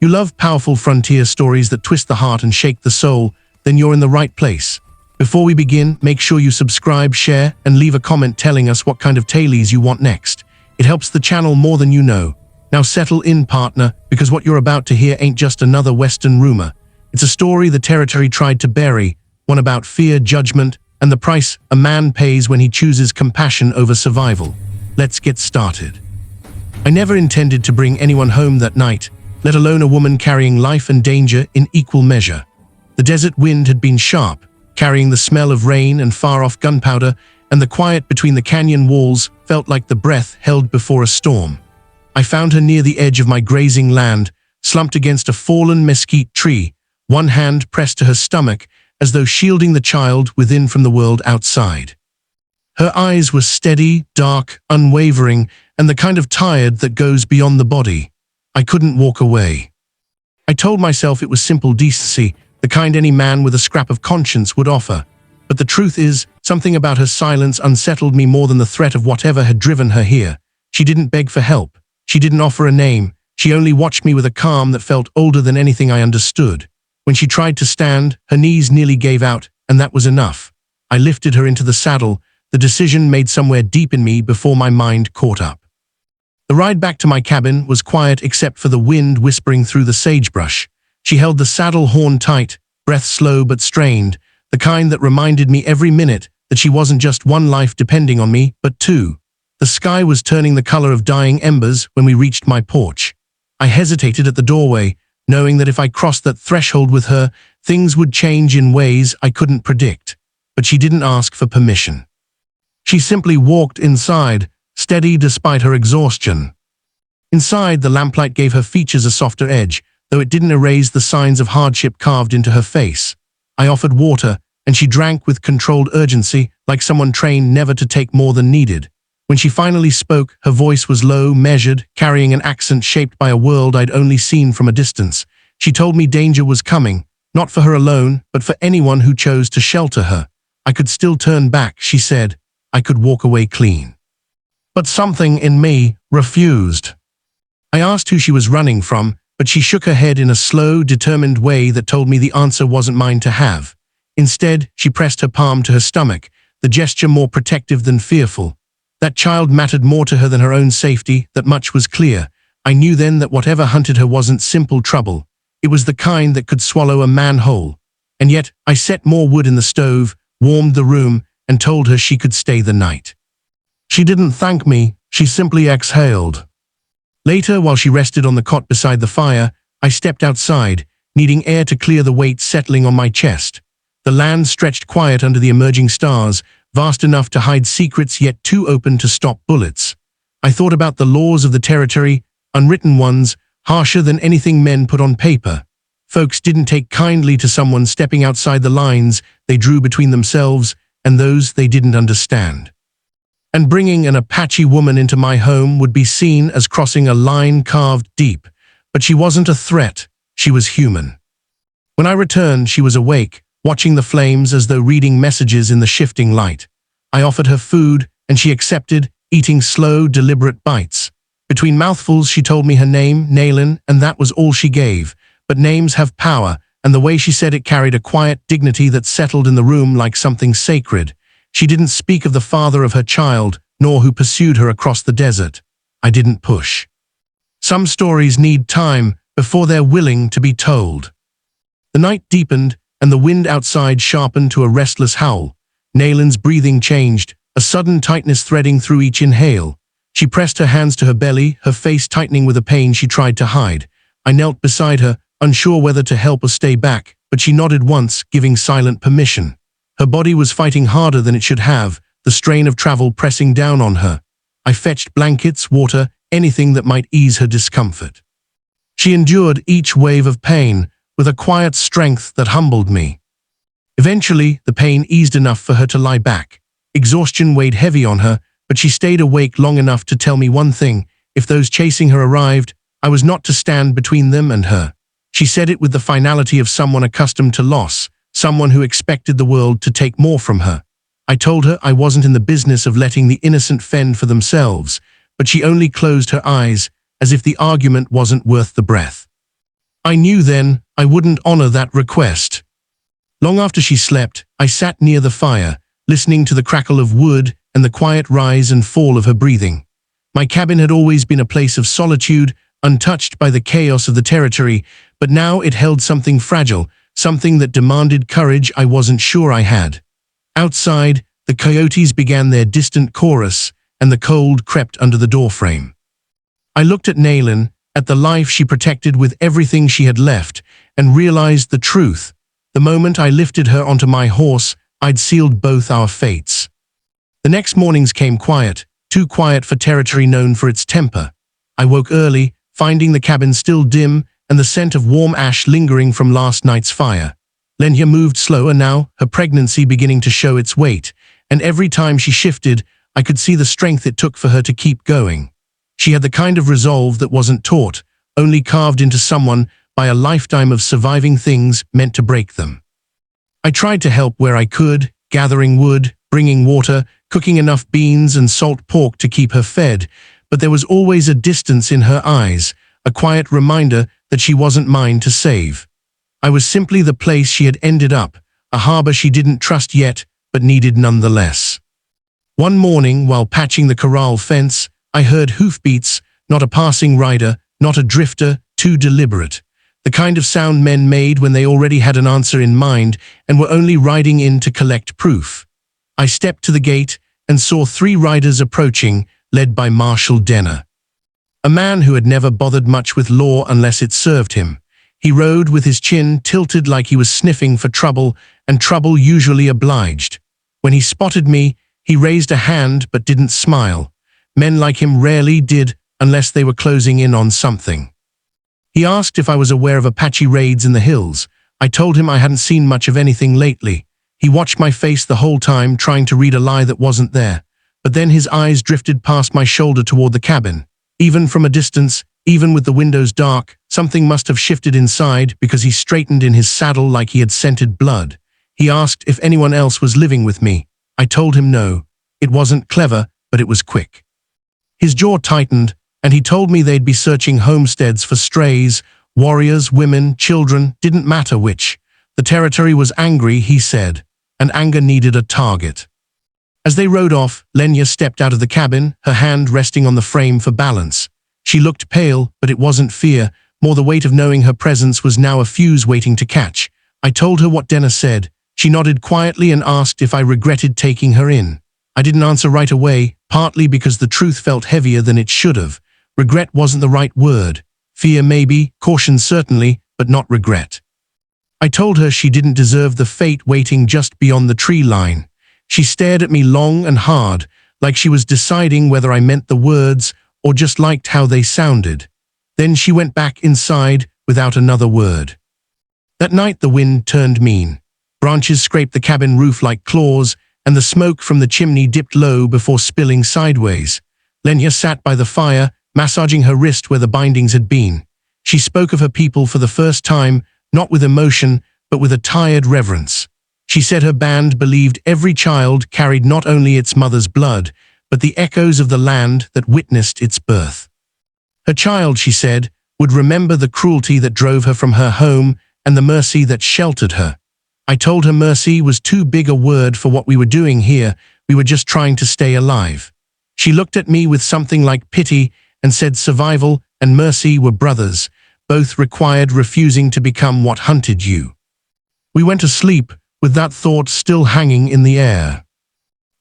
You love powerful frontier stories that twist the heart and shake the soul, then you're in the right place. Before we begin, make sure you subscribe, share, and leave a comment telling us what kind of tales you want next. It helps the channel more than you know. Now settle in, partner, because what you're about to hear ain't just another Western rumor. It's a story the territory tried to bury, one about fear, judgment, and the price a man pays when he chooses compassion over survival. Let's get started. I never intended to bring anyone home that night, let alone a woman carrying life and danger in equal measure. The desert wind had been sharp, carrying the smell of rain and far-off gunpowder, and the quiet between the canyon walls felt like the breath held before a storm. I found her near the edge of my grazing land, slumped against a fallen mesquite tree, one hand pressed to her stomach as though shielding the child within from the world outside. Her eyes were steady, dark, unwavering, and the kind of tired that goes beyond the body. I couldn't walk away. I told myself it was simple decency, the kind any man with a scrap of conscience would offer. But the truth is, something about her silence unsettled me more than the threat of whatever had driven her here. She didn't beg for help. She didn't offer a name. She only watched me with a calm that felt older than anything I understood. When she tried to stand, her knees nearly gave out, and that was enough. I lifted her into the saddle, the decision made somewhere deep in me before my mind caught up. The ride back to my cabin was quiet except for the wind whispering through the sagebrush. She held the saddle horn tight, breath slow but strained, the kind that reminded me every minute that she wasn't just one life depending on me, but two. The sky was turning the color of dying embers when we reached my porch. I hesitated at the doorway, knowing that if I crossed that threshold with her, things would change in ways I couldn't predict. But she didn't ask for permission. She simply walked inside, steady despite her exhaustion. Inside, the lamplight gave her features a softer edge, though it didn't erase the signs of hardship carved into her face. I offered water, and she drank with controlled urgency, like someone trained never to take more than needed. When she finally spoke, her voice was low, measured, carrying an accent shaped by a world I'd only seen from a distance. She told me danger was coming, not for her alone, but for anyone who chose to shelter her. I could still turn back, she said. I could walk away clean. But something in me refused. I asked who she was running from, but she shook her head in a slow, determined way that told me the answer wasn't mine to have. Instead, she pressed her palm to her stomach, the gesture more protective than fearful. That child mattered more to her than her own safety, that much was clear. I knew then that whatever hunted her wasn't simple trouble. It was the kind that could swallow a man whole. And yet, I set more wood in the stove, warmed the room, and told her she could stay the night. She didn't thank me, she simply exhaled. Later, while she rested on the cot beside the fire, I stepped outside, needing air to clear the weight settling on my chest. The land stretched quiet under the emerging stars, vast enough to hide secrets yet too open to stop bullets. I thought about the laws of the territory, unwritten ones, harsher than anything men put on paper. Folks didn't take kindly to someone stepping outside the lines they drew between themselves and those they didn't understand. And bringing an Apache woman into my home would be seen as crossing a line carved deep. But she wasn't a threat, she was human. When I returned, she was awake, watching the flames as though reading messages in the shifting light. I offered her food, and she accepted, eating slow, deliberate bites. Between mouthfuls, she told me her name, Naylin, and that was all she gave. But names have power, and the way she said it carried a quiet dignity that settled in the room like something sacred. She didn't speak of the father of her child, nor who pursued her across the desert. I didn't push. Some stories need time before they're willing to be told. The night deepened, and the wind outside sharpened to a restless howl. Naylin's breathing changed, a sudden tightness threading through each inhale. She pressed her hands to her belly, her face tightening with a pain she tried to hide. I knelt beside her, unsure whether to help or stay back, but she nodded once, giving silent permission. Her body was fighting harder than it should have, the strain of travel pressing down on her. I fetched blankets, water, anything that might ease her discomfort. She endured each wave of pain with a quiet strength that humbled me. Eventually, the pain eased enough for her to lie back. Exhaustion weighed heavy on her, but she stayed awake long enough to tell me one thing: if those chasing her arrived, I was not to stand between them and her. She said it with the finality of someone accustomed to loss, someone who expected the world to take more from her. I told her I wasn't in the business of letting the innocent fend for themselves, but she only closed her eyes, as if the argument wasn't worth the breath. I knew then I wouldn't honor that request. Long after she slept, I sat near the fire, listening to the crackle of wood and the quiet rise and fall of her breathing. My cabin had always been a place of solitude, untouched by the chaos of the territory, but now it held something fragile, something that demanded courage I wasn't sure I had. Outside, the coyotes began their distant chorus, and the cold crept under the doorframe. I looked at Naylin, at the life she protected with everything she had left, and realized the truth. The moment I lifted her onto my horse, I'd sealed both our fates. The next mornings came quiet, too quiet for territory known for its temper. I woke early, finding the cabin still dim and the scent of warm ash lingering from last night's fire. Lenya moved slower now, her pregnancy beginning to show its weight, and every time she shifted, I could see the strength it took for her to keep going. She had the kind of resolve that wasn't taught, only carved into someone by a lifetime of surviving things meant to break them. I tried to help where I could, gathering wood, bringing water, cooking enough beans and salt pork to keep her fed, but there was always a distance in her eyes, a quiet reminder that she wasn't mine to save. I was simply the place she had ended up, a harbor she didn't trust yet, but needed nonetheless. One morning, while patching the corral fence, I heard hoofbeats, not a passing rider, not a drifter, too deliberate. The kind of sound men made when they already had an answer in mind and were only riding in to collect proof. I stepped to the gate and saw 3 riders approaching, led by Marshal Denner. A man who had never bothered much with law unless it served him. He rode with his chin tilted like he was sniffing for trouble, and trouble usually obliged. When he spotted me, he raised a hand but didn't smile. Men like him rarely did unless they were closing in on something. He asked if I was aware of Apache raids in the hills. I told him I hadn't seen much of anything lately. He watched my face the whole time, trying to read a lie that wasn't there. But then his eyes drifted past my shoulder toward the cabin. Even from a distance, even with the windows dark, something must have shifted inside because he straightened in his saddle like he had scented blood. He asked if anyone else was living with me. I told him no. It wasn't clever, but it was quick. His jaw tightened, and he told me they'd be searching homesteads for strays, warriors, women, children, didn't matter which. The territory was angry, he said, and anger needed a target. As they rode off, Lenya stepped out of the cabin, her hand resting on the frame for balance. She looked pale, but it wasn't fear, more the weight of knowing her presence was now a fuse waiting to catch. I told her what Denner said. She nodded quietly and asked if I regretted taking her in. I didn't answer right away, partly because the truth felt heavier than it should have. Regret wasn't the right word. Fear maybe, caution certainly, but not regret. I told her she didn't deserve the fate waiting just beyond the tree line. She stared at me long and hard, like she was deciding whether I meant the words or just liked how they sounded. Then she went back inside without another word. That night the wind turned mean. Branches scraped the cabin roof like claws, and the smoke from the chimney dipped low before spilling sideways. Lenya sat by the fire, massaging her wrist where the bindings had been. She spoke of her people for the first time, not with emotion, but with a tired reverence. She said her band believed every child carried not only its mother's blood, but the echoes of the land that witnessed its birth. Her child, she said, would remember the cruelty that drove her from her home and the mercy that sheltered her. I told her mercy was too big a word for what we were doing here. We were just trying to stay alive. She looked at me with something like pity and said survival and mercy were brothers, both required refusing to become what hunted you. We went to sleep with that thought still hanging in the air.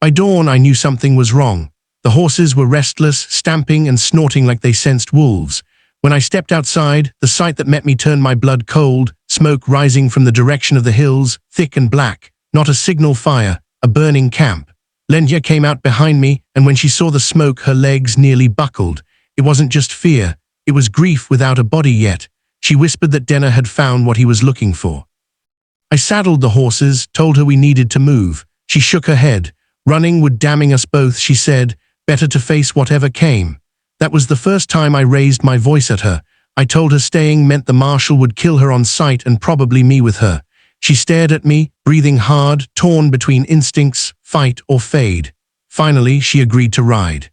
By dawn I knew something was wrong. The horses were restless, stamping and snorting like they sensed wolves. When I stepped outside, the sight that met me turned my blood cold, smoke rising from the direction of the hills, thick and black, not a signal fire, a burning camp. Lenya came out behind me, and when she saw the smoke her legs nearly buckled. It wasn't just fear, it was grief without a body yet. She whispered that Denner had found what he was looking for. I saddled the horses, told her we needed to move. She shook her head. Running would damning us both, she said, better to face whatever came. That was the first time I raised my voice at her. I told her staying meant the marshal would kill her on sight and probably me with her. She stared at me, breathing hard, torn between instincts, fight or fade. Finally, she agreed to ride.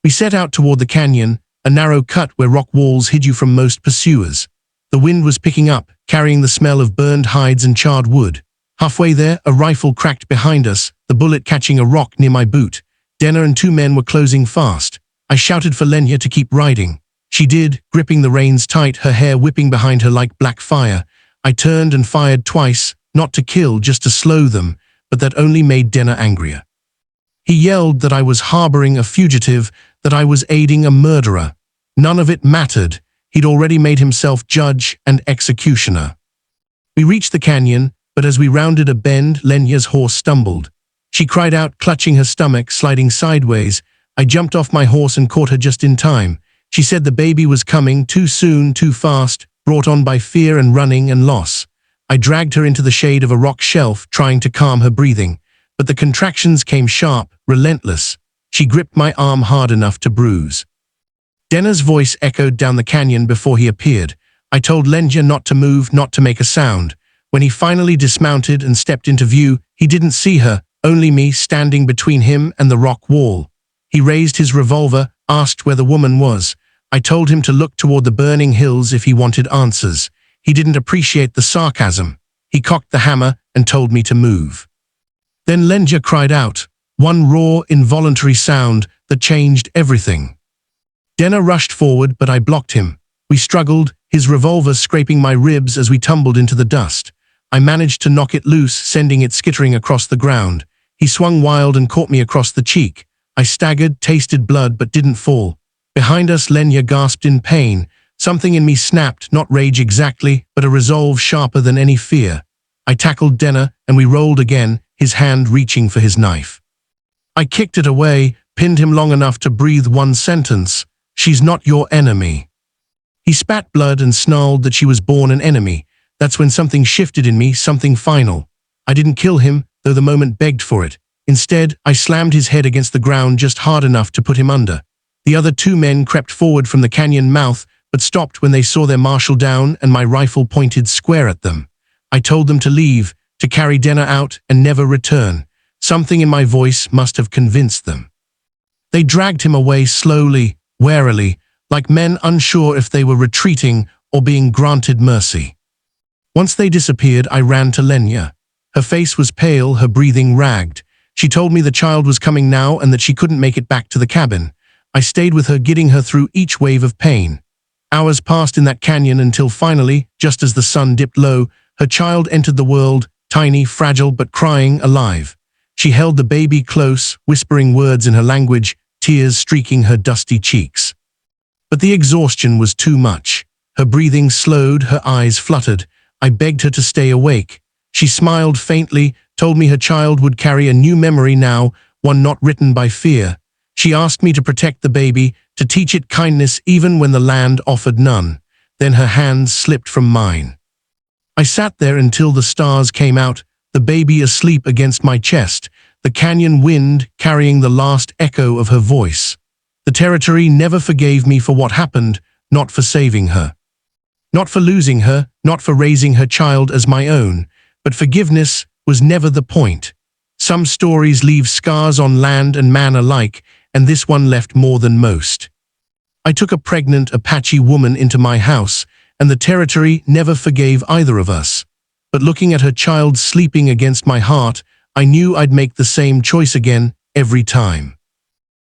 We set out toward the canyon, a narrow cut where rock walls hid you from most pursuers. The wind was picking up, carrying the smell of burned hides and charred wood. Halfway there, a rifle cracked behind us, the bullet catching a rock near my boot. Denner and 2 men were closing fast. I shouted for Lenya to keep riding. She did, gripping the reins tight, her hair whipping behind her like black fire. I turned and fired twice, not to kill, just to slow them, but that only made Denner angrier. He yelled that I was harboring a fugitive, that I was aiding a murderer. None of it mattered. He'd already made himself judge and executioner. We reached the canyon, but as we rounded a bend, Lenya's horse stumbled. She cried out, clutching her stomach, sliding sideways. I jumped off my horse and caught her just in time. She said the baby was coming, too soon, too fast, brought on by fear and running and loss. I dragged her into the shade of a rock shelf, trying to calm her breathing. But the contractions came sharp, relentless. She gripped my arm hard enough to bruise. Denner's voice echoed down the canyon before he appeared. I told Lenya not to move, not to make a sound. When he finally dismounted and stepped into view, he didn't see her, only me standing between him and the rock wall. He raised his revolver, asked where the woman was. I told him to look toward the burning hills if he wanted answers. He didn't appreciate the sarcasm. He cocked the hammer and told me to move. Then Lenya cried out, one raw, involuntary sound that changed everything. Denner rushed forward, but I blocked him. We struggled, his revolver scraping my ribs as we tumbled into the dust. I managed to knock it loose, sending it skittering across the ground. He swung wild and caught me across the cheek. I staggered, tasted blood, but didn't fall. Behind us, Lenya gasped in pain. Something in me snapped, not rage exactly, but a resolve sharper than any fear. I tackled Denner, and we rolled again, his hand reaching for his knife. I kicked it away, pinned him long enough to breathe one sentence. She's not your enemy. He spat blood and snarled that she was born an enemy. That's when something shifted in me, something final. I didn't kill him, though the moment begged for it. Instead, I slammed his head against the ground just hard enough to put him under. The other 2 men crept forward from the canyon mouth, but stopped when they saw their marshal down and my rifle pointed square at them. I told them to leave, to carry Denner out and never return. Something in my voice must have convinced them. They dragged him away slowly, warily, like men unsure if they were retreating or being granted mercy. Once they disappeared, I ran to Lenya. Her face was pale, her breathing ragged. She told me the child was coming now and that she couldn't make it back to the cabin. I stayed with her, getting her through each wave of pain. Hours passed in that canyon until finally, just as the sun dipped low, her child entered the world, tiny, fragile, but crying, alive. She held the baby close, whispering words in her language, tears streaking her dusty cheeks. But the exhaustion was too much. Her breathing slowed, her eyes fluttered. I begged her to stay awake. She smiled faintly, told me her child would carry a new memory now, one not written by fear. She asked me to protect the baby, to teach it kindness even when the land offered none. Then her hands slipped from mine. I sat there until the stars came out, the baby asleep against my chest, the canyon wind carrying the last echo of her voice. The territory never forgave me for what happened, not for saving her. Not for losing her, not for raising her child as my own, but forgiveness was never the point. Some stories leave scars on land and man alike, and this one left more than most. I took a pregnant Apache woman into my house, and the territory never forgave either of us. But looking at her child sleeping against my heart, I knew I'd make the same choice again every time.